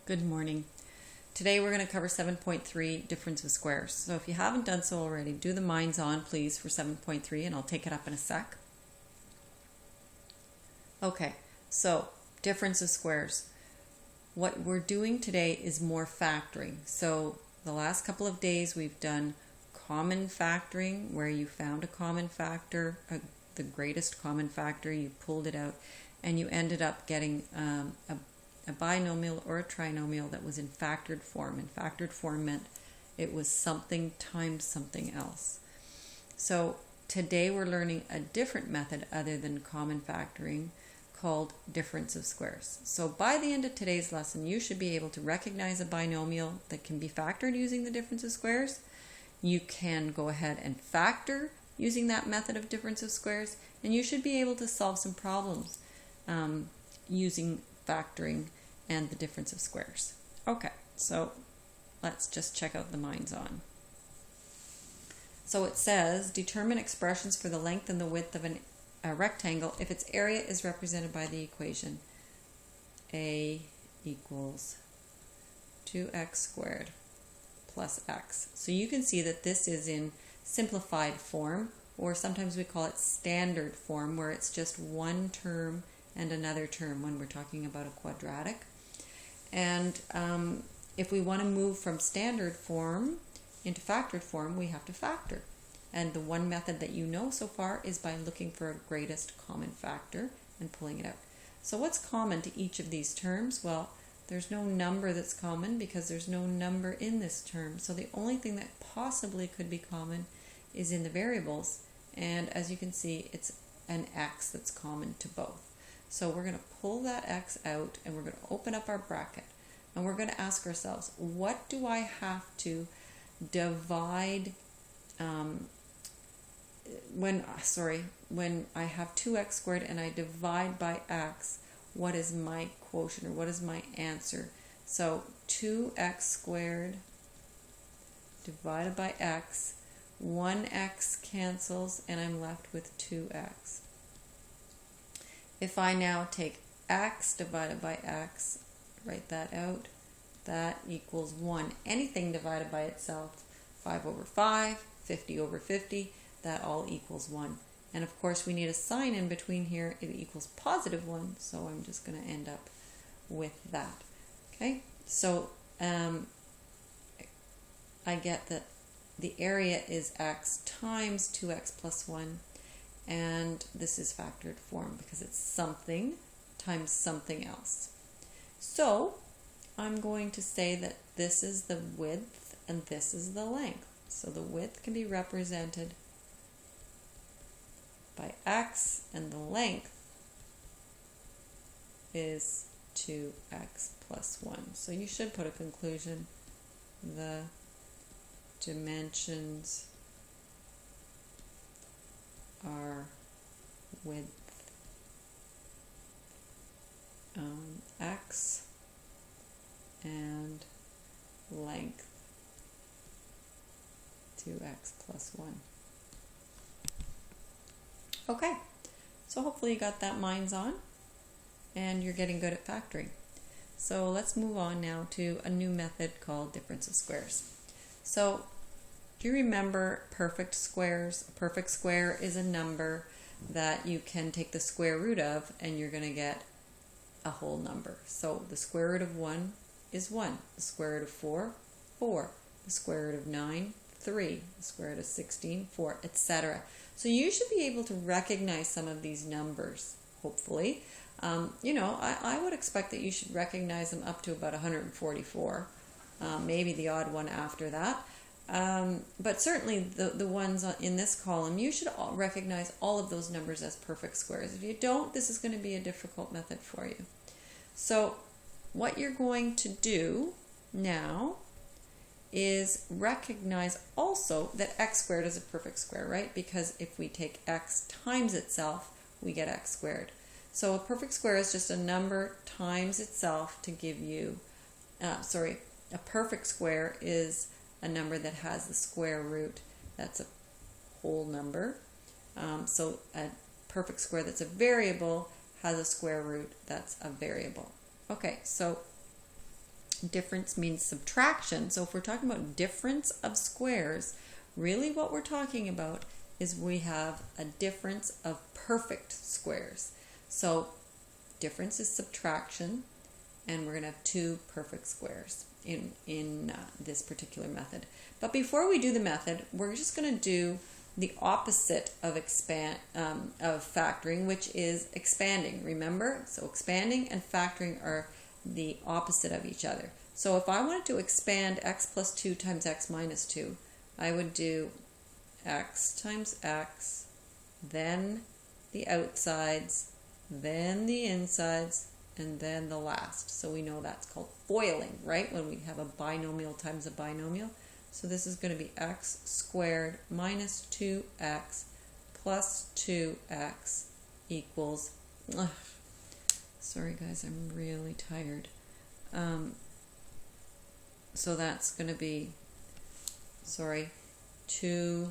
Good morning. Today we're going to cover 7.3 difference of squares. So if you haven't done so already, do the minds on please for 7.3 and I'll take it up in a sec. Okay, so difference of squares. What we're doing today is more factoring. So the last couple of days we've done common factoring, where you found a common factor, the greatest common factor, you pulled it out, and you ended up getting a binomial or a trinomial that was in factored form. And factored form meant it was something times something else. So today we're learning a different method other than common factoring called difference of squares. So by the end of today's lesson, you should be able to recognize a binomial that can be factored using the difference of squares. You can go ahead and factor using that method of difference of squares, and you should be able to solve some problems using factoring and the difference of squares. Okay, so let's just check out the minds on. So it says, determine expressions for the length and the width of a rectangle if its area is represented by the equation a equals 2x squared plus x. So you can see that this is in simplified form, or sometimes we call it standard form, where it's just one term and another term when we're talking about a quadratic. And if we want to move from standard form into factored form, we have to factor. And the one method that you know so far is by looking for a greatest common factor and pulling it out. So what's common to each of these terms? Well, there's no number that's common because there's no number in this term. So the only thing that possibly could be common is in the variables. And as you can see, it's an x that's common to both. So we're going to pull that x out and we're going to open up our bracket. And we're going to ask ourselves, what do I have to divide when I have 2x squared and I divide by x, what is my quotient, or what is my answer? So 2x squared divided by x, 1x cancels and I'm left with 2x. If I now take x divided by x, write that out, that equals 1. Anything divided by itself, 5 over 5, 50 over 50, that all equals 1. And of course we need a sign in between here, it equals positive 1, so I'm just going to end up with that. Okay, so I get that the area is x times 2x plus 1, and this is factored form because it's something times something else. So I'm going to say that this is the width and this is the length. So the width can be represented by x and the length is 2x plus 1. So you should put a conclusion. The dimensions are width x and length 2x plus 1. Okay, so hopefully you got that minds on and you're getting good at factoring. So let's move on now to a new method called difference of squares. So do you remember perfect squares? A perfect square is a number that you can take the square root of and you're going to get a whole number. So the square root of 1 is 1. The square root of 4, 4. The square root of 9, 3. The square root of 16, 4, etc. So you should be able to recognize some of these numbers, hopefully. I would expect that you should recognize them up to about 144, maybe the odd one after that. But certainly the ones in this column, you should recognize all of those numbers as perfect squares. If you don't, this is going to be a difficult method for you. So what you're going to do now is recognize also that x squared is a perfect square, right? Because if we take x times itself, we get x squared. So a perfect square is just a number times itself to give you, a perfect square is a number that has the square root. That's a whole number. So a perfect square that's a variable has a square root that's a variable. Okay, so Difference means subtraction. So if we're talking about difference of squares, really what we're talking about is we have a difference of perfect squares. So difference is subtraction, and we're going to have two perfect squares in this particular method. But before we do the method, we're just going to do the opposite of factoring, which is expanding. Remember? So expanding and factoring are the opposite of each other. So if I wanted to expand x plus 2 times x minus 2, I would do x times x, then the outsides, then the insides, and then the last. So we know that's called FOILing, right? When we have a binomial times a binomial. So this is going to be x squared minus 2x plus 2x equals, sorry guys, I'm really tired. So that's going to be, 2x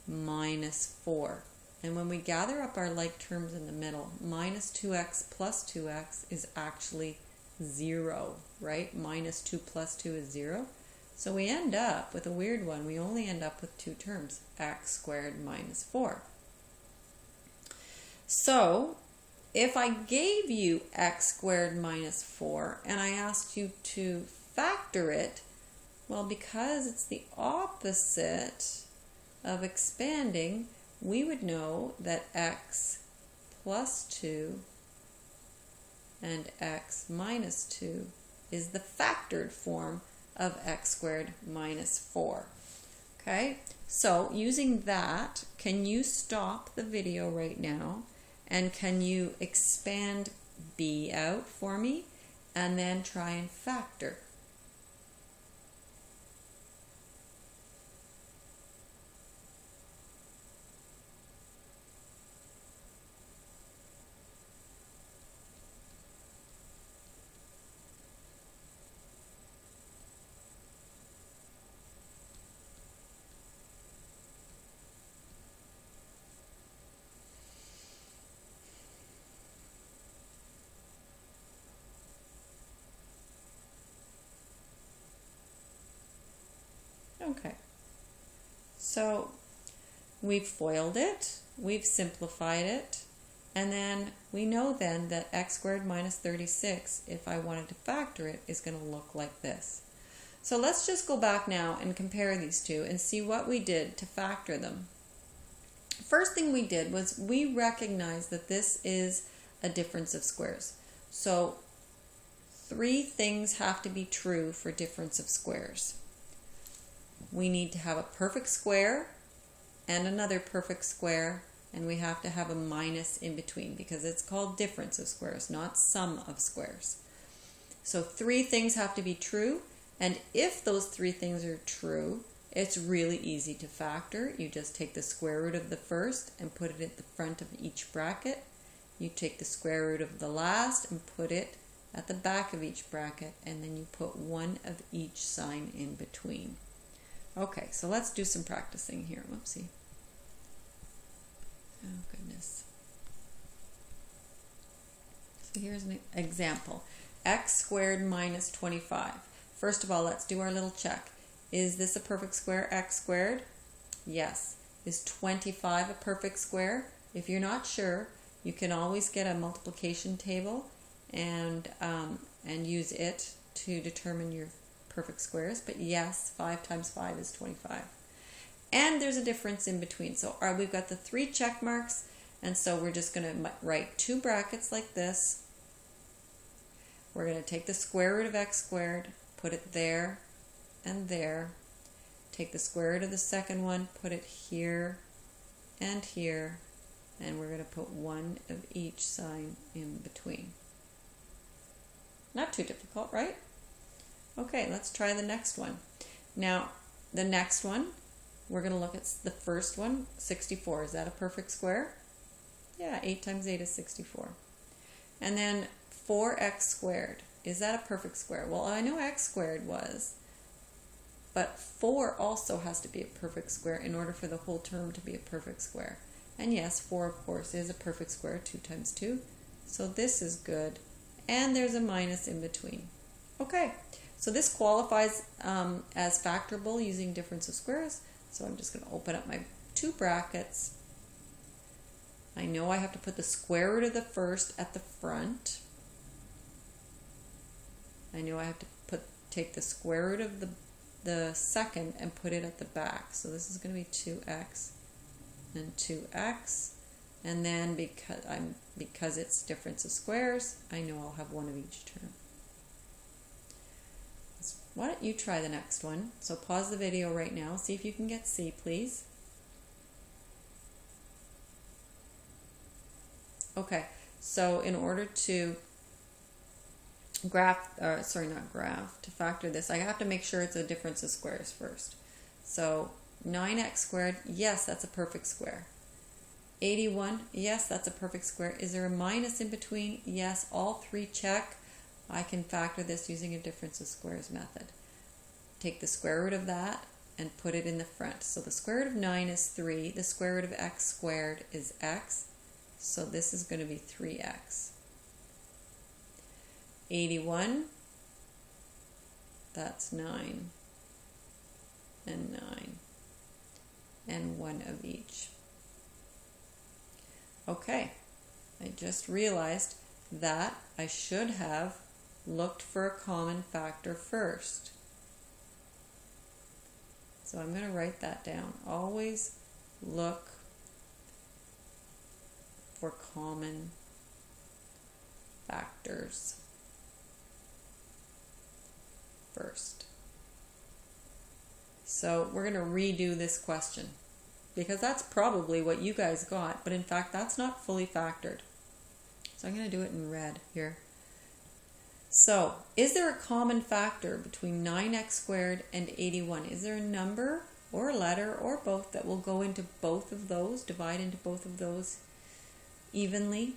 minus 4. And when we gather up our like terms in the middle, minus 2x plus 2x is actually 0, right? Minus 2 plus 2 is 0. So we end up with a weird one. We only end up with two terms, x squared minus 4. So if I gave you x squared minus 4 and I asked you to factor it, well, because it's the opposite of expanding, we would know that x plus 2 and x minus 2 is the factored form of x squared minus 4. Okay, so using that, can you stop the video right now and can you expand b out for me and then try and factor? Okay, so we've FOILed it, we've simplified it, and then we know then that x squared minus 36, if I wanted to factor it, is going to look like this. So let's just go back now and compare these two and see what we did to factor them. First thing we did was we recognized that this is a difference of squares. So three things have to be true for difference of squares. We need to have a perfect square and another perfect square, and we have to have a minus in between because it's called difference of squares, not sum of squares. So three things have to be true, and if those three things are true, it's really easy to factor. You just take the square root of the first and put it at the front of each bracket. You take the square root of the last and put it at the back of each bracket, and then you put one of each sign in between. Okay, so let's do some practicing here. Whoopsie. Oh, goodness. So here's an example. X squared minus 25. First of all, let's do our little check. Is this a perfect square, x squared? Yes. Is 25 a perfect square? If you're not sure, you can always get a multiplication table and use it to determine your perfect squares, but yes, 5 times 5 is 25. And there's a difference in between. So we've got the three check marks, and so we're just going to write two brackets like this. We're going to take the square root of x squared, put it there and there. Take the square root of the second one, put it here and here, and we're going to put one of each sign in between. Not too difficult, right? Okay, let's try the next one. Now, the next one, we're going to look at the first one, 64. Is that a perfect square? Yeah, 8 times 8 is 64. And then 4x squared. Is that a perfect square? Well, I know x squared was, but 4 also has to be a perfect square in order for the whole term to be a perfect square. And yes, 4, of course, is a perfect square, 2 times 2. So this is good, and there's a minus in between. Okay, so this qualifies as factorable using difference of squares. So I'm just going to open up my two brackets. I know I have to put the square root of the first at the front. I know I have to take the square root of the second and put it at the back. So this is going to be 2x and 2x. And then because it's difference of squares, I know I'll have one of each term. Why don't you try the next one? So pause the video right now. See if you can get C, please. Okay, so in order to to factor this, I have to make sure it's a difference of squares first. So 9x squared, yes, that's a perfect square. 81, yes, that's a perfect square. Is there a minus in between? Yes, all three check. I can factor this using a difference of squares method. Take the square root of that and put it in the front. So the square root of 9 is 3. The square root of x squared is x. So this is going to be 3x. 81, that's 9 and 9 and 1 of each. Okay, I just realized that I should have looked for a common factor first. So I'm going to write that down. Always look for common factors first. So we're going to redo this question because that's probably what you guys got, but in fact that's not fully factored. So I'm going to do it in red here. So, is there a common factor between 9x squared and 81? Is there a number or a letter or both that will go into both of those, divide into both of those evenly?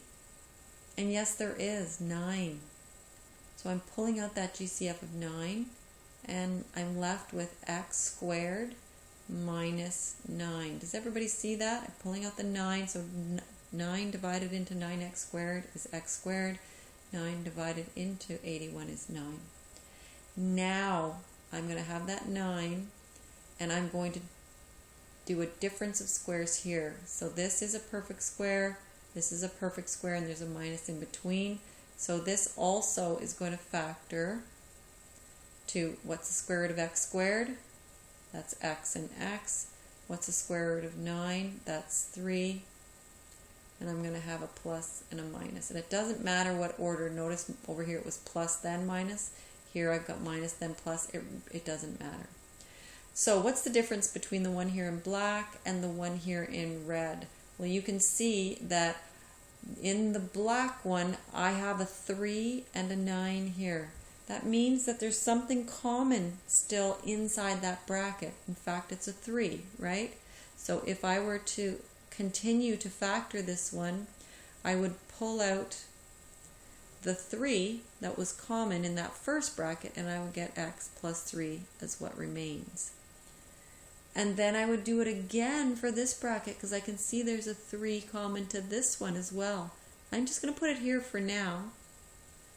And yes, there is, 9. So I'm pulling out that GCF of 9, and I'm left with x squared minus 9. Does everybody see that? I'm pulling out the 9, so 9 divided into 9x squared is x squared. 9 divided into 81 is 9. Now I'm going to have that 9, and I'm going to do a difference of squares here. So this is a perfect square, this is a perfect square, and there's a minus in between. So this also is going to factor to what's the square root of x squared? That's x and x. What's the square root of 9? That's 3. And I'm going to have a plus and a minus. And it doesn't matter what order. Notice over here it was plus then minus. Here I've got minus then plus. It doesn't matter. So what's the difference between the one here in black and the one here in red? Well, you can see that in the black one I have a 3 and a 9 here. That means that there's something common still inside that bracket. In fact, it's a 3, right? So if I were to continue to factor this one, I would pull out the 3 that was common in that first bracket, and I would get x plus 3 as what remains. And then I would do it again for this bracket because I can see there's a 3 common to this one as well. I'm just going to put it here for now.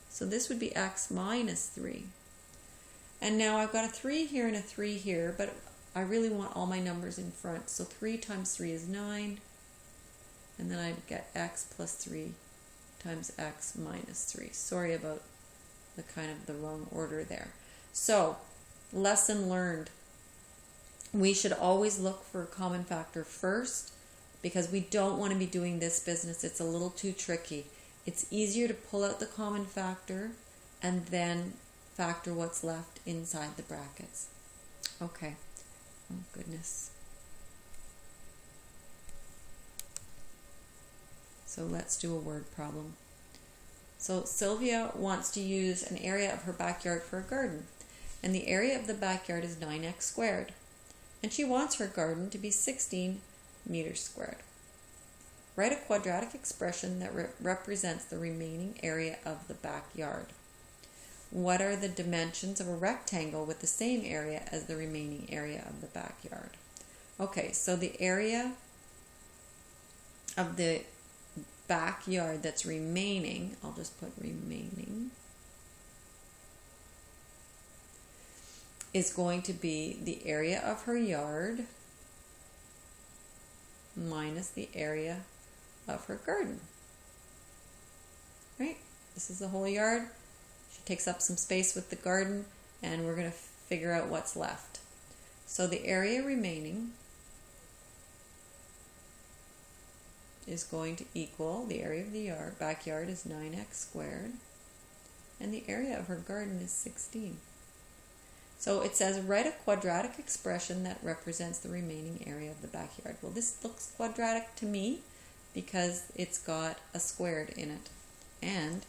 So this would be x minus 3. And now I've got a 3 here and a 3 here, but I really want all my numbers in front. So 3 times 3 is 9. And then I'd get x plus 3 times x minus 3. Sorry about the wrong order there. So, lesson learned. We should always look for a common factor first because we don't want to be doing this business. It's a little too tricky. It's easier to pull out the common factor and then factor what's left inside the brackets. Okay. Oh, goodness. So let's do a word problem. So Sylvia wants to use an area of her backyard for a garden. And the area of the backyard is 9x squared. And she wants her garden to be 16 meters squared. Write a quadratic expression that represents the remaining area of the backyard. What are the dimensions of a rectangle with the same area as the remaining area of the backyard? Okay, so the area of the backyard that's remaining, I'll just put remaining, is going to be the area of her yard minus the area of her garden. Right? This is the whole yard. She takes up some space with the garden, and we're going to figure out what's left. So the area remaining is going to equal the area of the backyard is 9x squared, and the area of her garden is 16. So it says write a quadratic expression that represents the remaining area of the backyard. Well, this looks quadratic to me because it's got a squared in it. And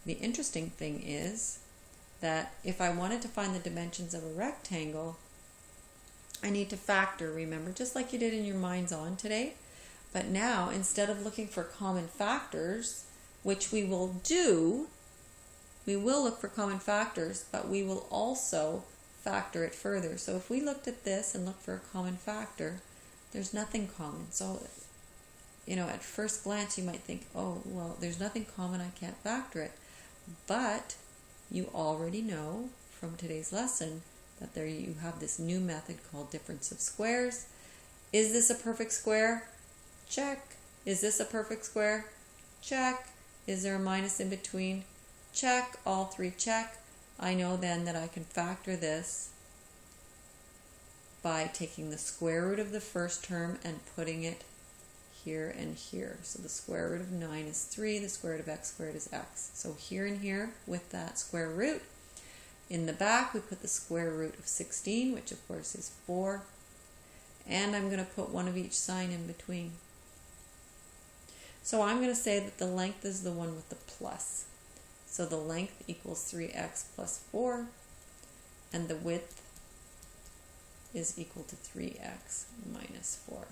the interesting thing is that if I wanted to find the dimensions of a rectangle, I need to factor, remember, just like you did in your Minds On today. But now, instead of looking for common factors, which we will do, we will look for common factors, but we will also factor it further. So if we looked at this and looked for a common factor, there's nothing common. So, at first glance you might think, oh, well, there's nothing common, I can't factor it. But you already know from today's lesson that there you have this new method called difference of squares. Is this a perfect square? Check. Is this a perfect square? Check. Is there a minus in between? Check. All three check. I know then that I can factor this by taking the square root of the first term and putting it here and here. So the square root of 9 is 3, the square root of x squared is x. So here and here with that square root. In the back we put the square root of 16, which of course is 4. And I'm going to put one of each sign in between. So I'm going to say that the length is the one with the plus. So the length equals 3x plus 4, and the width is equal to 3x minus 4.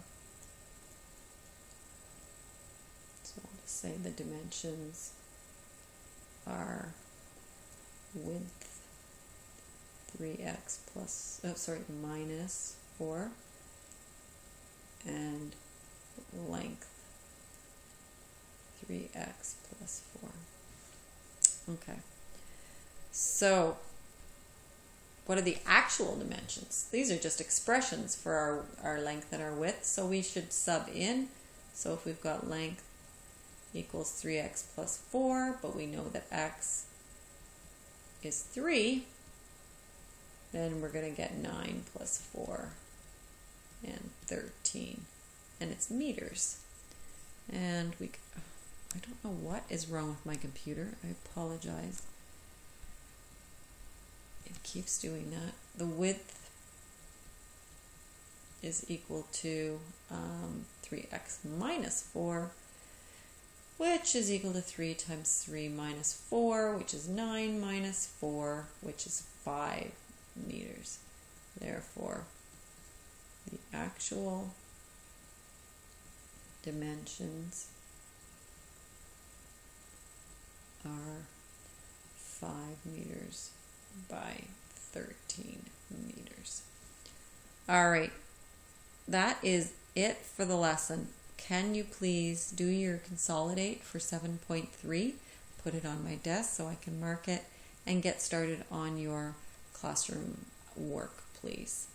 So I'll just say the dimensions are width 3x minus 4, and length 3x plus 4. Okay, so what are the actual dimensions? These are just expressions for our length and our width, so we should sub in. So if we've got length equals 3x plus 4, but we know that x is 3, then we're going to get 9 plus 4 and 13, and it's meters. And I don't know what is wrong with my computer. I apologize. It keeps doing that. The width is equal to 3x minus 4, which is equal to 3 times 3 minus 4, which is 9 minus 4, which is 5 meters. Therefore, the actual dimensions are 5 meters by 13 meters. All right, that is it for the lesson. Can you please do your consolidate for 7.3? Put it on my desk so I can mark it, and get started on your classroom work, please.